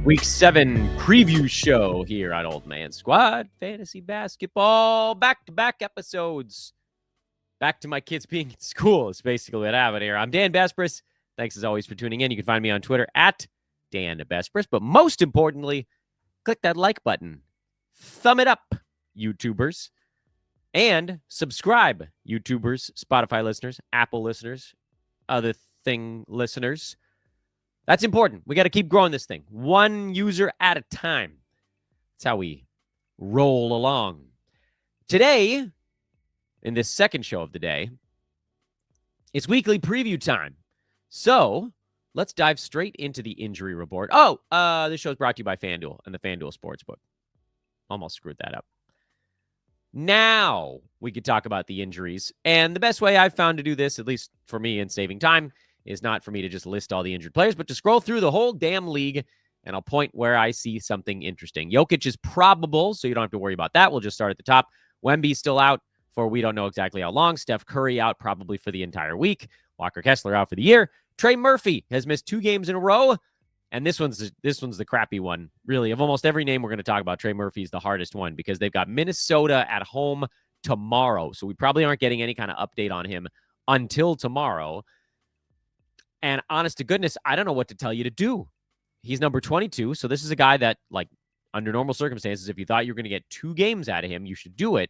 Week 7 preview show here on Old Man Squad Fantasy Basketball. Back-to-back episodes. Back to my kids being in school is basically what happened here. I'm Dan Bespris. Thanks as always for tuning in. You can find me on Twitter at Dan Bespris. But most importantly, click that like button. Thumb it up, YouTubers. And subscribe, YouTubers, Spotify listeners, Apple listeners, other thing listeners. That's important. We got to keep growing this thing. One user at a time. That's how we roll along. Today, in this second show of the day, it's weekly preview time. So let's dive straight into the injury report. This show is brought to you by FanDuel and the FanDuel Sportsbook. Almost screwed that up. Now we could talk about the injuries. And the best way I've found to do this, at least for me in saving time, is not for me to just list all the injured players, but to scroll through the whole damn league, and I'll point where I see something interesting. Jokic is probable, so you don't have to worry about that. We'll just start at the top. Wemby's still out for we don't know exactly how long. Steph Curry out probably for the entire week. Walker Kessler out for the year. Trey Murphy has missed 2 games in a row, and this one's the crappy one. Really, of almost every name we're going to talk about, Trey Murphy's the hardest one because they've got Minnesota at home tomorrow, so we probably aren't getting any kind of update on him until tomorrow. And honest to goodness, I don't know what to tell you to do. He's number 22, so this is a guy that, like, under normal circumstances, if you thought you were going to get 2 games out of him, you should do it.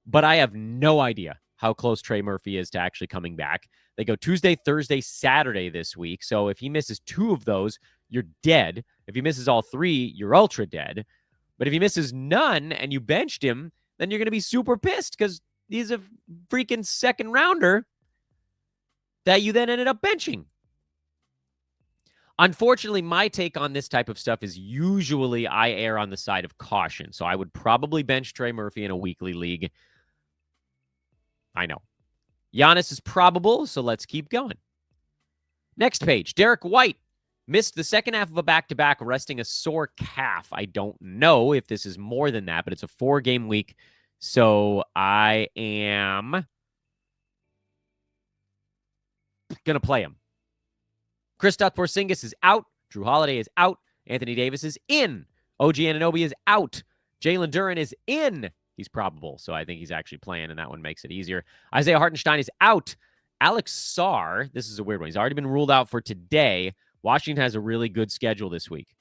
But I have no idea how close Trey Murphy is to actually coming back. They go Tuesday, Thursday, Saturday this week. So if he misses 2 of those, you're dead. If he misses all 3, you're ultra dead. But if he misses none and you benched him, then you're going to be super pissed because he's a freaking second rounder that you then ended up benching. Unfortunately, my take on this type of stuff is usually I err on the side of caution. So I would probably bench Trey Murphy in a weekly league. I know. Giannis is probable, so let's keep going. Next page, Derek White missed the second half of a back-to-back, resting a sore calf. I don't know if this is more than that, but it's a 4-game week. So I am going to play him. Kristaps Porzingis is out. Drew Holiday is out. Anthony Davis is in. OG Anunoby is out. Jalen Duren is in. He's probable, so I think he's actually playing, and that one makes it easier. Isaiah Hartenstein is out. Alex Sarr, this is a weird one. He's already been ruled out for today. Washington has a really good schedule this week.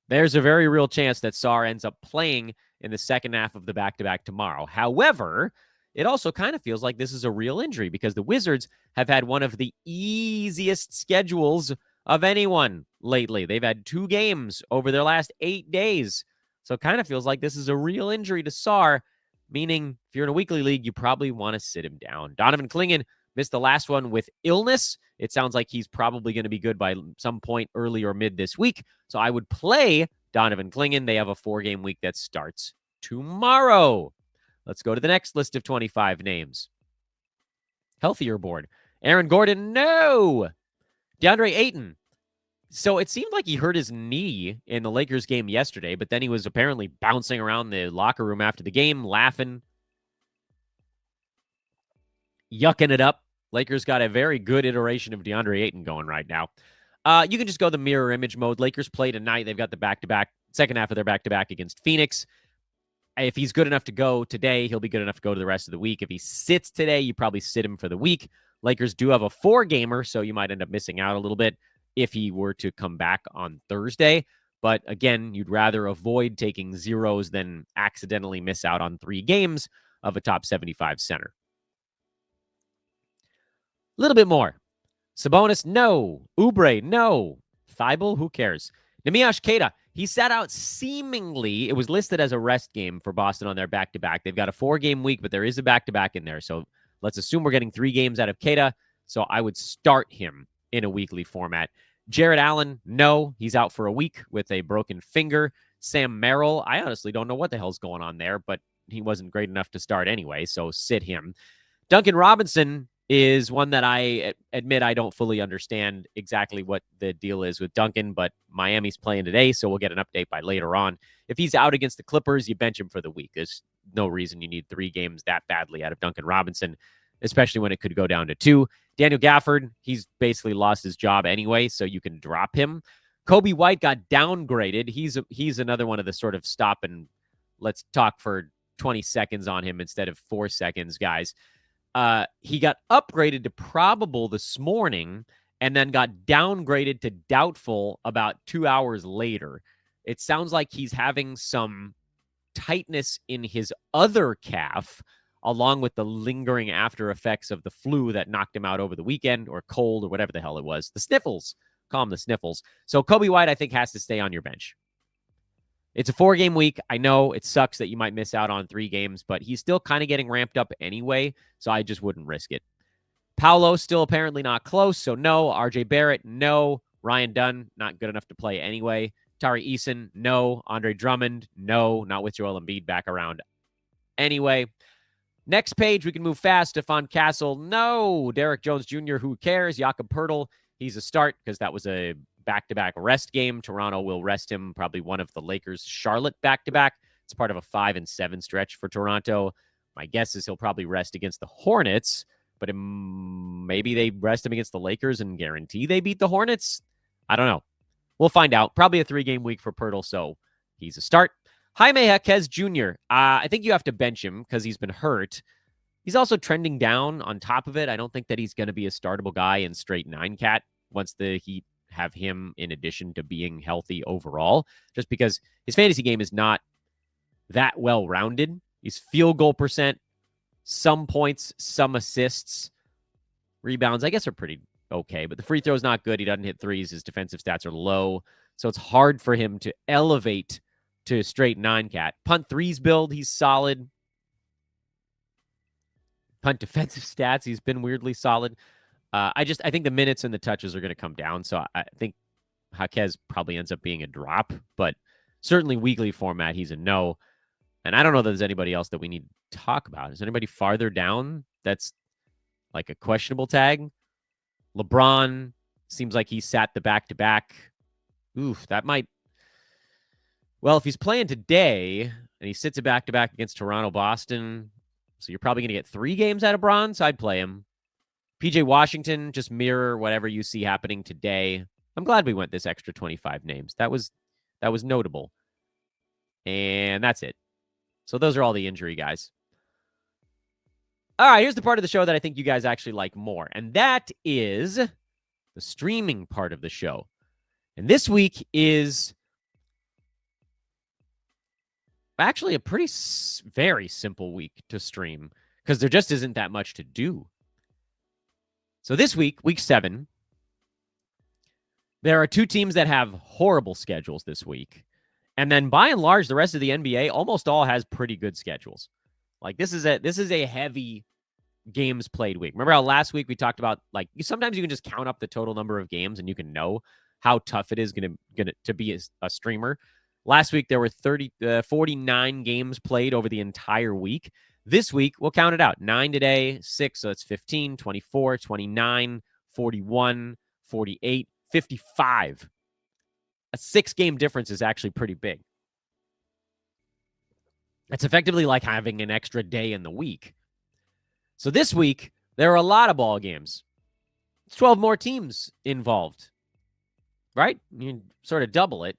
There's a very real chance that Sarr ends up playing in the second half of the back-to-back tomorrow. However, it also kind of feels like this is a real injury because the Wizards have had one of the easiest schedules of anyone lately. They've had 2 games over their last 8 days. So it kind of feels like this is a real injury to Sarr, meaning if you're in a weekly league, you probably want to sit him down. Donovan Clingan missed the last one with illness. It sounds like he's probably going to be good by some point early or mid this week. So I would play Donovan Clingan. They have a 4-game week that starts tomorrow. Let's go to the next list of 25 names. Healthier board. Aaron Gordon, no. DeAndre Ayton. So it seemed like he hurt his knee in the Lakers game yesterday, but then he was apparently bouncing around the locker room after the game, laughing, yucking it up. Lakers got a very good iteration of DeAndre Ayton going right now. You can just go the mirror image mode. Lakers play tonight. They've got the back-to-back, second half of their back-to-back against Phoenix. If he's good enough to go today, he'll be good enough to go to the rest of the week. If he sits today, you probably sit him for the week. Lakers do have a 4-gamer, so you might end up missing out a little bit if he were to come back on Thursday. But again, you'd rather avoid taking zeros than accidentally miss out on 3 games of a top 75 center. A little bit more. Sabonis, no. Oubre, no. Thibault, who cares? Nemias Queta, he sat out seemingly. It was listed as a rest game for Boston on their back-to-back. They've got a 4-game week, but there is a back-to-back in there. So let's assume we're getting 3 games out of Queta. So I would start him in a weekly format. Jared Allen, no. He's out for a week with a broken finger. Sam Merrill, I honestly don't know what the hell's going on there, but he wasn't great enough to start anyway, so sit him. Duncan Robinson is one that I admit I don't fully understand exactly what the deal is with Duncan, but Miami's playing today, so we'll get an update by later on. If he's out against the Clippers, you bench him for the week. There's no reason you need 3 games that badly out of Duncan Robinson, especially when it could go down to 2. Daniel Gafford, he's basically lost his job anyway, so you can drop him. Kobe White got downgraded. He's another one of the sort of stop and let's talk for 20 seconds on him instead of 4 seconds, guys. He got upgraded to probable this morning and then got downgraded to doubtful about 2 hours later. It sounds like he's having some tightness in his other calf, along with the lingering after effects of the flu that knocked him out over the weekend, or cold, or whatever the hell it was. The sniffles. Call him the sniffles. So Kobe White, I think, has to stay on your bench. It's a 4-game week. I know it sucks that you might miss out on 3 games, but he's still kind of getting ramped up anyway, so I just wouldn't risk it. Paolo still apparently not close, so no. RJ Barrett, no. Ryan Dunn, not good enough to play anyway. Tari Eason, no. Andre Drummond, no. Not with Joel Embiid back around anyway. Next page, we can move fast. Stephon Castle, no. Derek Jones Jr., who cares? Jakob Poeltl, he's a start because that was a back-to-back rest game. Toronto will rest him, probably one of the Lakers-Charlotte back-to-back. It's part of a 5-7 stretch for Toronto. My guess is he'll probably rest against the Hornets, but maybe they rest him against the Lakers and guarantee they beat the Hornets. I don't know. We'll find out. Probably a 3-game week for Poeltl, so he's a start. Jaime Jaquez Jr., I think you have to bench him because he's been hurt. He's also trending down on top of it. I don't think that he's going to be a startable guy in straight 9-cat once the Heat have him in addition to being healthy overall, just because his fantasy game is not that well-rounded. He's field goal percent, some points, some assists. Rebounds, I guess, are pretty okay, but the free throw's not good. He doesn't hit threes. His defensive stats are low, so it's hard for him to elevate to straight 9-cat. Punt threes build, he's solid. Punt defensive stats, he's been weirdly solid. I think the minutes and the touches are going to come down, so I think Jaquez probably ends up being a drop, but certainly weekly format, he's a no. And I don't know that there's anybody else that we need to talk about. Is anybody farther down that's like a questionable tag? LeBron seems like he sat the back-to-back. Oof, that might... Well, if he's playing today and he sits a back-to-back against Toronto, Boston, so you're probably going to get 3 games out of Bronze, I'd play him. PJ Washington, just mirror whatever you see happening today. I'm glad we went this extra 25 names. That was notable. And that's it. So those are all the injury guys. All right, here's the part of the show that I think you guys actually like more, and that is the streaming part of the show. And this week is actually a very simple week to stream because there just isn't that much to do. So this week, week 7, there are 2 teams that have horrible schedules this week. And then by and large, the rest of the NBA almost all has pretty good schedules. Like this is a heavy games played week. Remember how last week we talked about sometimes you can just count up the total number of games and you can know how tough it is going to be a streamer. Last week there were 49 games played over the entire week. This week, we'll count it out. 9 today, 6, so it's 15, 24, 29, 41, 48, 55. A 6-game difference is actually pretty big. It's effectively like having an extra day in the week. So this week, there are a lot of ball games. It's 12 more teams involved, right? You sort of double it.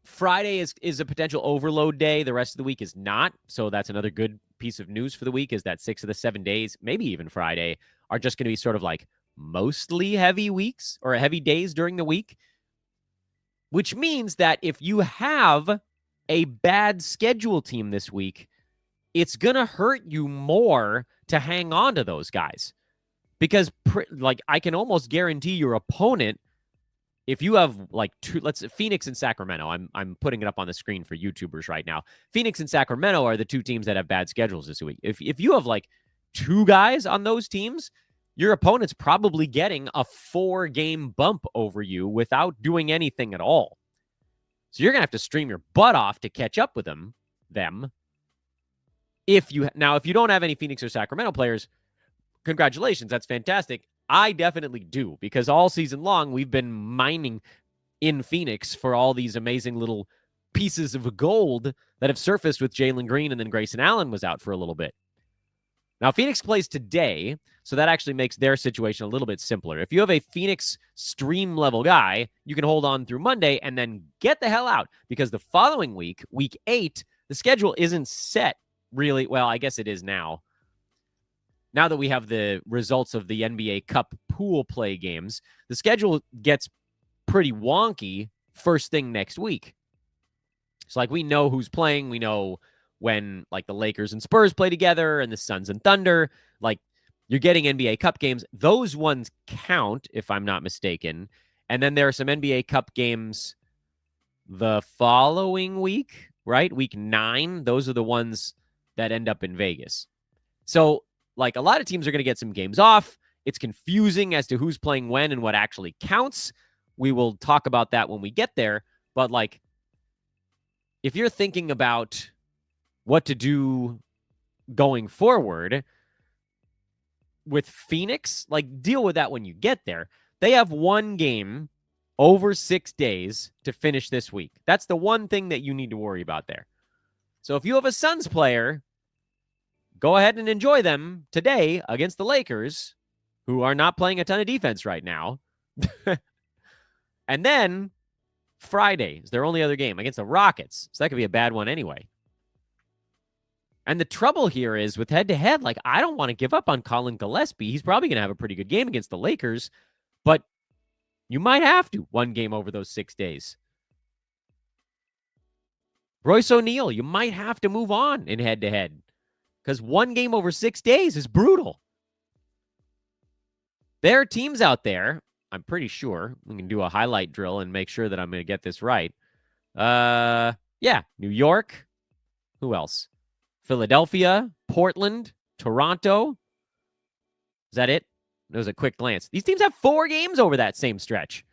Friday is a potential overload day. The rest of the week is not. So that's another good piece of news for the week is that 6 of the 7 days, maybe even Friday, are just going to be sort of like mostly heavy weeks or heavy days during the week, which means that if you have a bad schedule team this week, it's going to hurt you more to hang on to those guys because I can almost guarantee your opponent, if you have Phoenix and Sacramento, I'm putting it up on the screen for YouTubers right now. Phoenix and Sacramento are the 2 teams that have bad schedules this week. If you have 2 guys on those teams, your opponent's probably getting a 4-game bump over you without doing anything at all. So you're going to have to stream your butt off to catch up with them. If you don't have any Phoenix or Sacramento players, congratulations. That's fantastic. I definitely do, because all season long, we've been mining in Phoenix for all these amazing little pieces of gold that have surfaced with Jalen Green, and then Grayson Allen was out for a little bit. Now, Phoenix plays today, so that actually makes their situation a little bit simpler. If you have a Phoenix stream level guy, you can hold on through Monday and then get the hell out, because the following week, week 8, the schedule isn't set really. Well, I guess it is now. Now that we have the results of the NBA Cup pool play games, the schedule gets pretty wonky first thing next week. So, like, we know who's playing. We know when, like, the Lakers and Spurs play together and the Suns and Thunder. Like, you're getting NBA Cup games. Those ones count, if I'm not mistaken. And then there are some NBA Cup games the following week, right? Week 9. Those are the ones that end up in Vegas. So, like, a lot of teams are going to get some games off. It's confusing as to who's playing when and what actually counts. We will talk about that when we get there. But, like, if you're thinking about what to do going forward with Phoenix, like, deal with that when you get there. They have one game over 6 days to finish this week. That's the one thing that you need to worry about there. So if you have a Suns player, go ahead and enjoy them today against the Lakers, who are not playing a ton of defense right now. And then Friday is their only other game against the Rockets. So that could be a bad one anyway. And the trouble here is with head-to-head, like, I don't want to give up on Colin Gillespie. He's probably going to have a pretty good game against the Lakers, but you might have to one game over those 6 days. Royce O'Neal, you might have to move on in head-to-head because one game over 6 days is brutal. There are teams out there, I'm pretty sure, we can do a highlight drill and make sure that I'm going to get this right. Yeah, New York. Who else? Philadelphia, Portland, Toronto. Is that it? It was a quick glance. These teams have 4 games over that same stretch.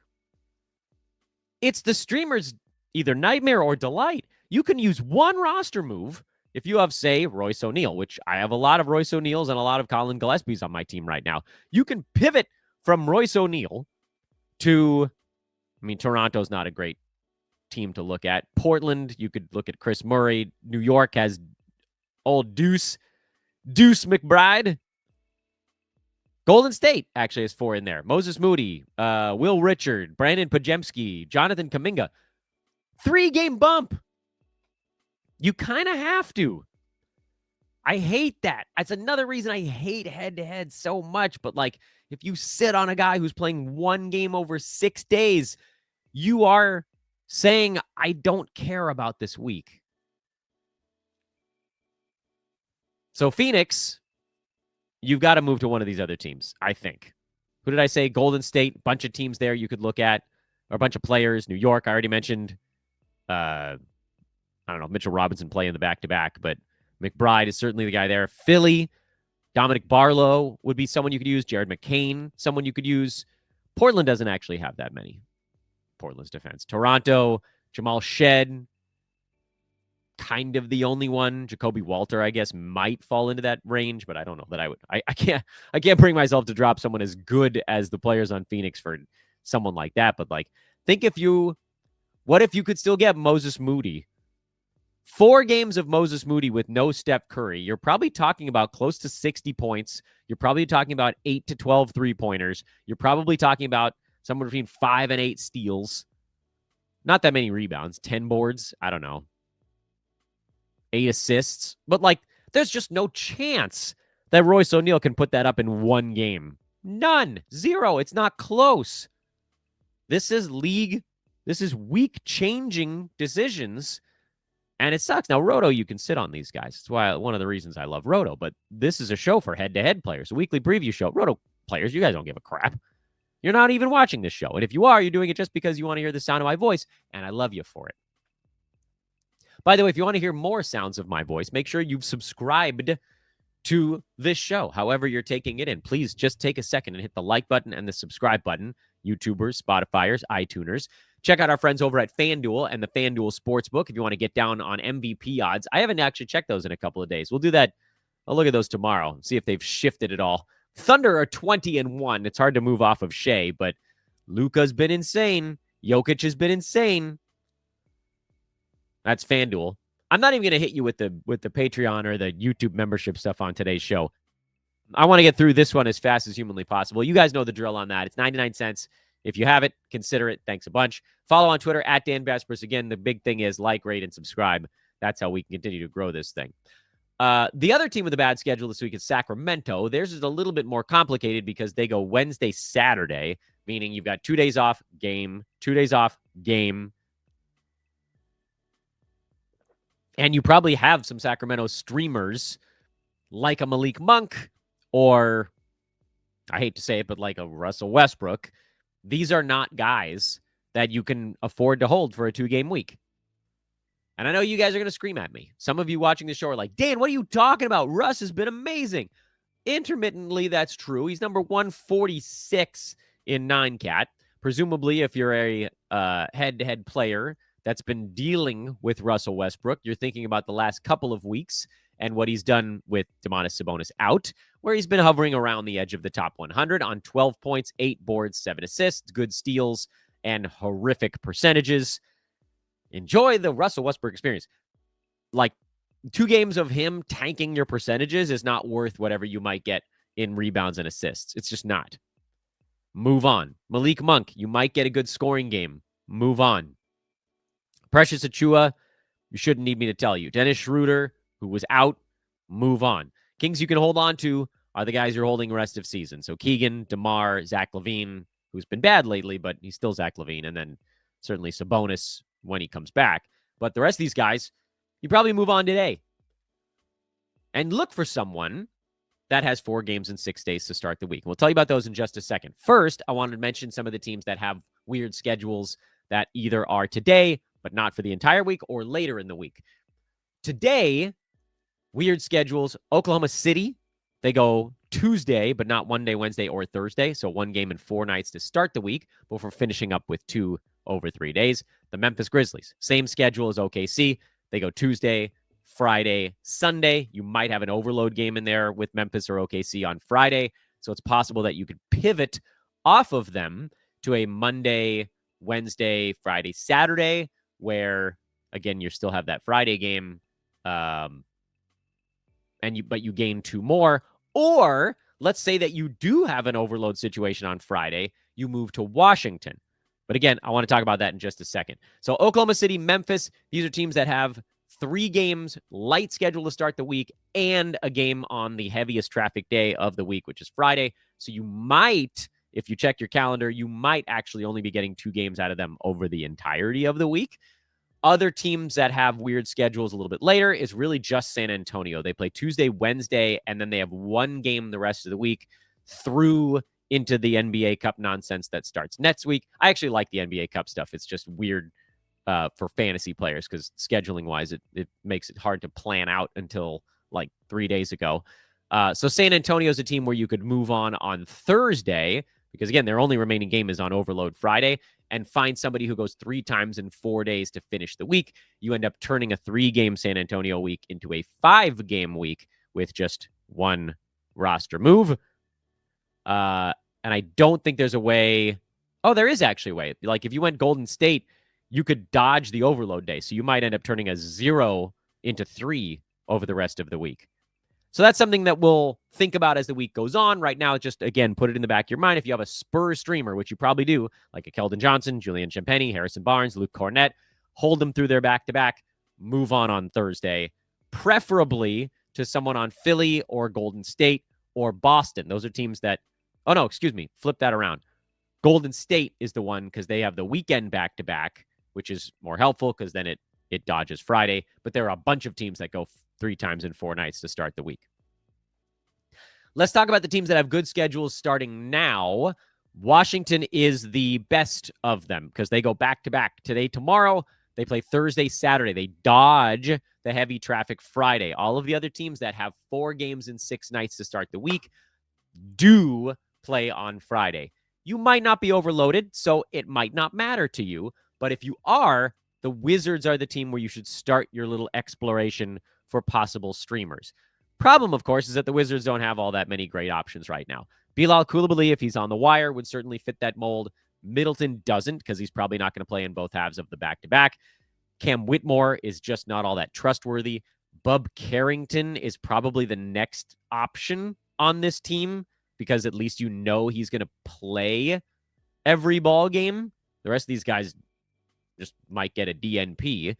It's the streamers' either nightmare or delight. You can use one roster move if you have, say, Royce O'Neal, which I have a lot of Royce O'Neals and a lot of Colin Gillespies on my team right now. You can pivot from Royce O'Neal to, I mean, Toronto's not a great team to look at. Portland, you could look at Chris Murray. New York has old Deuce McBride. Golden State actually has 4 in there. Moses Moody, Will Richard, Brandon Pajemski, Jonathan Kuminga. 3-game bump. You kind of have to. I hate that. That's another reason I hate head-to-head so much. But, like, if you sit on a guy who's playing one game over 6 days, you are saying, I don't care about this week. So Phoenix, you've got to move to one of these other teams, I think. Who did I say? Golden State, bunch of teams there you could look at, or a bunch of players. New York, I already mentioned. I don't know, Mitchell Robinson playing the back-to-back, but McBride is certainly the guy there. Philly, Dominic Barlow would be someone you could use. Jared McCain, someone you could use. Portland doesn't actually have that many. Portland's defense. Toronto, Jamal Shed, kind of the only one. Jacoby Walter, I guess, might fall into that range, but I don't know that I would. I can't bring myself to drop someone as good as the players on Phoenix for someone like that. But, like, what if you could still get Moses Moody? 4 games of Moses Moody with no Steph Curry. You're probably talking about close to 60 points. You're probably talking about 8 to 12 3-pointers. You're probably talking about somewhere between 5 and 8 steals. Not that many rebounds. 10 boards. I don't know. 8 assists. But, like, there's just no chance that Royce O'Neal can put that up in one game. None. 0. It's not close. This is week-changing decisions. And it sucks. Now, Roto, you can sit on these guys. That's why one of the reasons I love Roto. But this is a show for head-to-head players, a weekly preview show. Roto players, you guys don't give a crap. You're not even watching this show. And if you are, you're doing it just because you want to hear the sound of my voice, and I love you for it. By the way, if you want to hear more sounds of my voice, make sure you've subscribed to this show, however you're taking it in. Please just take a second and hit the like button and the subscribe button. YouTubers, Spotifyers, iTuners. Check out our friends over at FanDuel and the FanDuel Sportsbook if you want to get down on MVP odds. I haven't actually checked those in a couple of days. We'll do that. I'll look at those tomorrow, see if they've shifted at all. Thunder are 20-1. It's hard to move off of Shea, but Luka's been insane. Jokic has been insane. That's FanDuel. I'm not even going to hit you with the Patreon or the YouTube membership stuff on today's show. I want to get through this one as fast as humanly possible. You guys know the drill on that. It's 99 cents. If you have it, consider it. Thanks a bunch. Follow on Twitter at Dan Vespers. Again, the big thing is like, rate, and subscribe. That's how we can continue to grow this thing. The other team with a bad schedule this week is Sacramento. Theirs is a little bit more complicated because they go Wednesday, Saturday, meaning you've got 2 days off, game, 2 days off, game. And you probably have some Sacramento streamers like a Malik Monk or, I hate to say it, but like a Russell Westbrook. These are not guys that you can afford to hold for a 2-game week. And I know you guys are going to scream at me. Some of you watching the show are like, Dan, what are you talking about? Russ has been amazing. Intermittently, that's true. He's number 146 in 9-cat. Presumably, if you're a head-to-head player that's been dealing with Russell Westbrook, you're thinking about the last couple of weeks and what he's done with Domantas Sabonis out, where he's been hovering around the edge of the top 100 on 12 points, 8 boards, 7 assists, good steals, and horrific percentages. Enjoy the Russell Westbrook experience. Like, 2 games of him tanking your percentages is not worth whatever you might get in rebounds and assists. It's just not. Move on. Malik Monk, you might get a good scoring game. Move on. Precious Achua, you shouldn't need me to tell you. Dennis Schroeder, who was out, move on. Kings you can hold on to are the guys you're holding rest of season. So Keegan, DeMar, Zach LaVine, who's been bad lately, but he's still Zach LaVine, and then certainly Sabonis when he comes back. But the rest of these guys, you probably move on today. And look for someone that has 4 games in 6 days to start the week. We'll tell you about those in just a second. First, I wanted to mention some of the teams that have weird schedules that either are today, but not for the entire week, or later in the week. Today, weird schedules. Oklahoma City, they go Tuesday, but not Monday, Wednesday, or Thursday. So 1 game and 4 nights to start the week before finishing up with 2 over 3 days. The Memphis Grizzlies, same schedule as OKC. They go Tuesday, Friday, Sunday. You might have an overload game in there with Memphis or OKC on Friday. So it's possible that you could pivot off of them to a Monday, Wednesday, Friday, Saturday, where, again, you still have that Friday game, but you gain 2 more. Or let's say that you do have an overload situation on Friday. You move to Washington. But again, I want to talk about that in just a second. So Oklahoma City, Memphis, these are teams that have 3 games, light schedule to start the week, and a game on the heaviest traffic day of the week, which is Friday. So you might, if you check your calendar, you might actually only be getting 2 games out of them over the entirety of the week. Other teams that have weird schedules a little bit later is really just San Antonio. They play Tuesday, Wednesday, and then they have 1 game the rest of the week through into the NBA Cup nonsense that starts next week. I actually like the NBA Cup stuff. It's just weird for fantasy players because scheduling-wise, it makes it hard to plan out until like 3 days ago. So San Antonio is a team where you could move on Thursday because, again, their only remaining game is on Overload Friday, and find somebody who goes 3 times in 4 days to finish the week. You end up turning a 3-game San Antonio week into a 5-game week with just 1 roster move. And I don't think there's a way. Oh, there is actually a way. Like if you went Golden State, you could dodge the overload day. So you might end up turning a 0 into 3 over the rest of the week. So that's something that we'll think about as the week goes on. Right now, just, again, put it in the back of your mind. If you have a Spurs streamer, which you probably do, like a Keldon Johnson, Julian Champagny, Harrison Barnes, Luke Cornett, hold them through their back-to-back, move on Thursday, preferably to someone on Philly or Golden State or Boston. Those are teams that, oh, no, excuse me, flip that around. Golden State is the one because they have the weekend back-to-back, which is more helpful because then it dodges Friday. But there are a bunch of teams that go 3 times in 4 nights to start the week. Let's talk about the teams that have good schedules starting now. Washington is the best of them because they go back-to-back. Today, tomorrow, they play Thursday, Saturday. They dodge the heavy traffic Friday. All of the other teams that have 4 games in 6 nights to start the week do play on Friday. You might not be overloaded, so it might not matter to you. But if you are, the Wizards are the team where you should start your little exploration for possible streamers. Problem, of course, is that the Wizards don't have all that many great options right now. Bilal Coulibaly, if he's on the wire, would certainly fit that mold. Middleton doesn't because he's probably not going to play in both halves of the back-to-back. Cam Whitmore is just not all that trustworthy. Bub Carrington is probably the next option on this team because at least you know he's going to play every ball game. The rest of these guys just might get a DNP.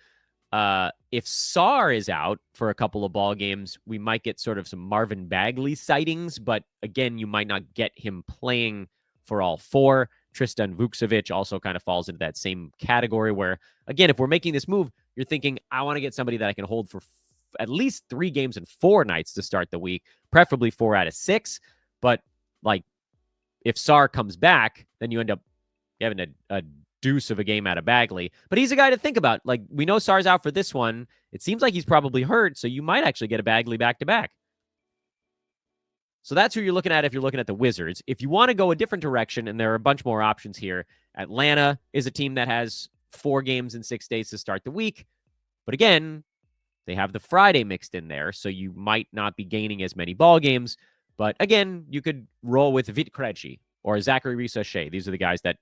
If Sarr is out for a couple of ball games, we might get sort of some Marvin Bagley sightings, but again, you might not get him playing for all four. Tristan Vukcevic also kind of falls into that same category where, again, if we're making this move, you're thinking, I want to get somebody that I can hold for at least 3 games and 4 nights to start the week, preferably 4 out of 6. But like, if Sarr comes back, then you end up having a deuce of a game out of Bagley. But he's a guy to think about. Like, we know Sarr's out for this one. It seems like he's probably hurt, so you might actually get a Bagley back-to-back. So that's who you're looking at if you're looking at the Wizards. If you want to go a different direction, and there are a bunch more options here, Atlanta is a team that has 4 games in 6 days to start the week. But again, they have the Friday mixed in there, so you might not be gaining as many ball games. But again, you could roll with Vit Krejci or Zachary Risacher. These are the guys that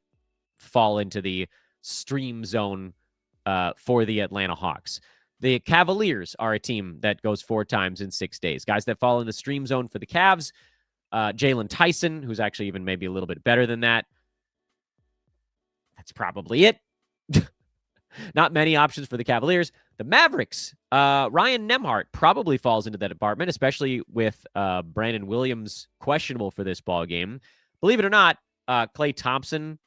fall into the stream zone for the Atlanta Hawks. The Cavaliers are a team that goes 4 times in 6 days. Guys that fall in the stream zone for the Cavs, Jalen Tyson, who's actually even maybe a little bit better than that. That's probably it. Not many options for the Cavaliers. The Mavericks, Ryan Nembhard probably falls into that department, especially with Brandon Williams questionable for this ball game. Believe it or not, Klay Thompson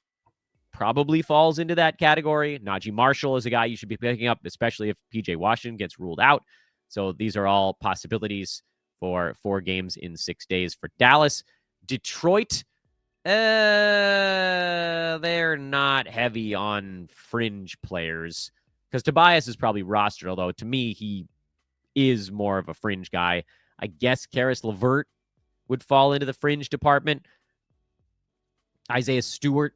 probably falls into that category. Najee Marshall is a guy you should be picking up, especially if PJ Washington gets ruled out. So these are all possibilities for 4 games in 6 days for Dallas. Detroit, they're not heavy on fringe players because Tobias is probably rostered, although to me, he is more of a fringe guy. I guess Karis LeVert would fall into the fringe department. Isaiah Stewart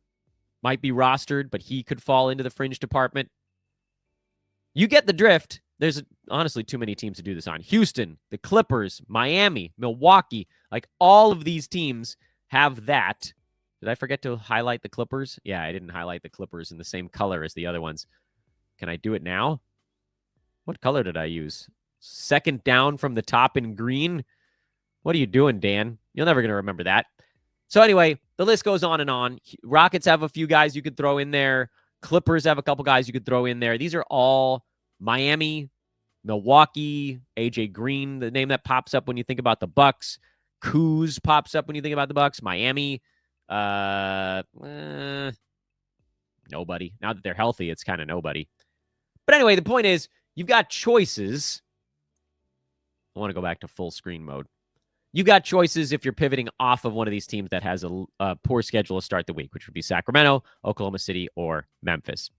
might be rostered, but he could fall into the fringe department. You get the drift. There's honestly too many teams to do this on. Houston, the Clippers, Miami, Milwaukee, like all of these teams have that. Did I forget to highlight the Clippers? Yeah, I didn't highlight the Clippers in the same color as the other ones. Can I do it now? What color did I use? Second down from the top in green? What are you doing, Dan? You're never going to remember that. So anyway, the list goes on and on. Rockets have a few guys you could throw in there. Clippers have a couple guys you could throw in there. These are all Miami, Milwaukee, AJ Green, the name that pops up when you think about the Bucks. Kuz pops up when you think about the Bucks. Miami, nobody. Now that they're healthy, it's kind of nobody. But anyway, the point is, you've got choices. I want to go back to full screen mode. You've got choices if you're pivoting off of one of these teams that has a poor schedule to start the week, which would be Sacramento, Oklahoma City, or Memphis.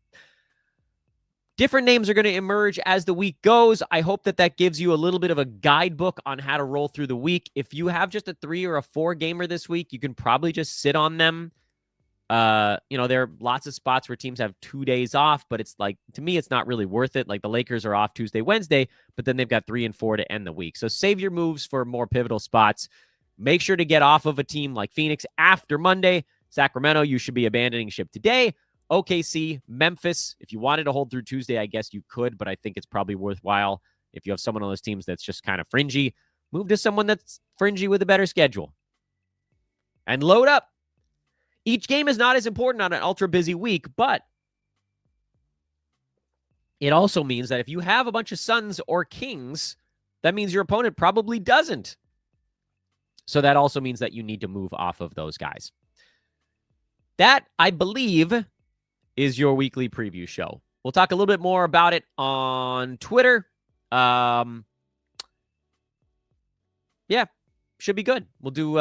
Different names are going to emerge as the week goes. I hope that gives you a little bit of a guidebook on how to roll through the week. If you have just a 3 or a 4 gamer this week, you can probably just sit on them. There are lots of spots where teams have 2 days off, but it's like, to me, it's not really worth it. Like the Lakers are off Tuesday, Wednesday, but then they've got 3 and 4 to end the week. So save your moves for more pivotal spots. Make sure to get off of a team like Phoenix after Monday. Sacramento, you should be abandoning ship today. OKC, Memphis, if you wanted to hold through Tuesday, I guess you could, but I think it's probably worthwhile. If you have someone on those teams that's just kind of fringy, move to someone that's fringy with a better schedule. And load up. Each game is not as important on an ultra busy week, but it also means that if you have a bunch of Suns or Kings, that means your opponent probably doesn't. So that also means that you need to move off of those guys. That, I believe, is your weekly preview show. We'll talk a little bit more about it on Twitter. Yeah, should be good. We'll do,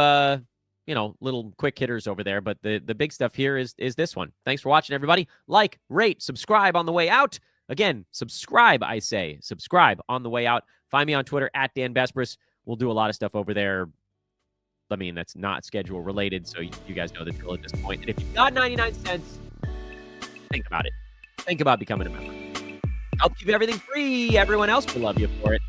little quick hitters over there. But the big stuff here is this one. Thanks for watching, everybody. Like, rate, subscribe on the way out. Again, subscribe, I say. Subscribe on the way out. Find me on Twitter at Dan Besbris. We'll do a lot of stuff over there. I mean, that's not schedule related, so you guys know the drill at this point. And if you've got 99 cents, think about it. Think about becoming a member. I'll keep everything free. Everyone else will love you for it.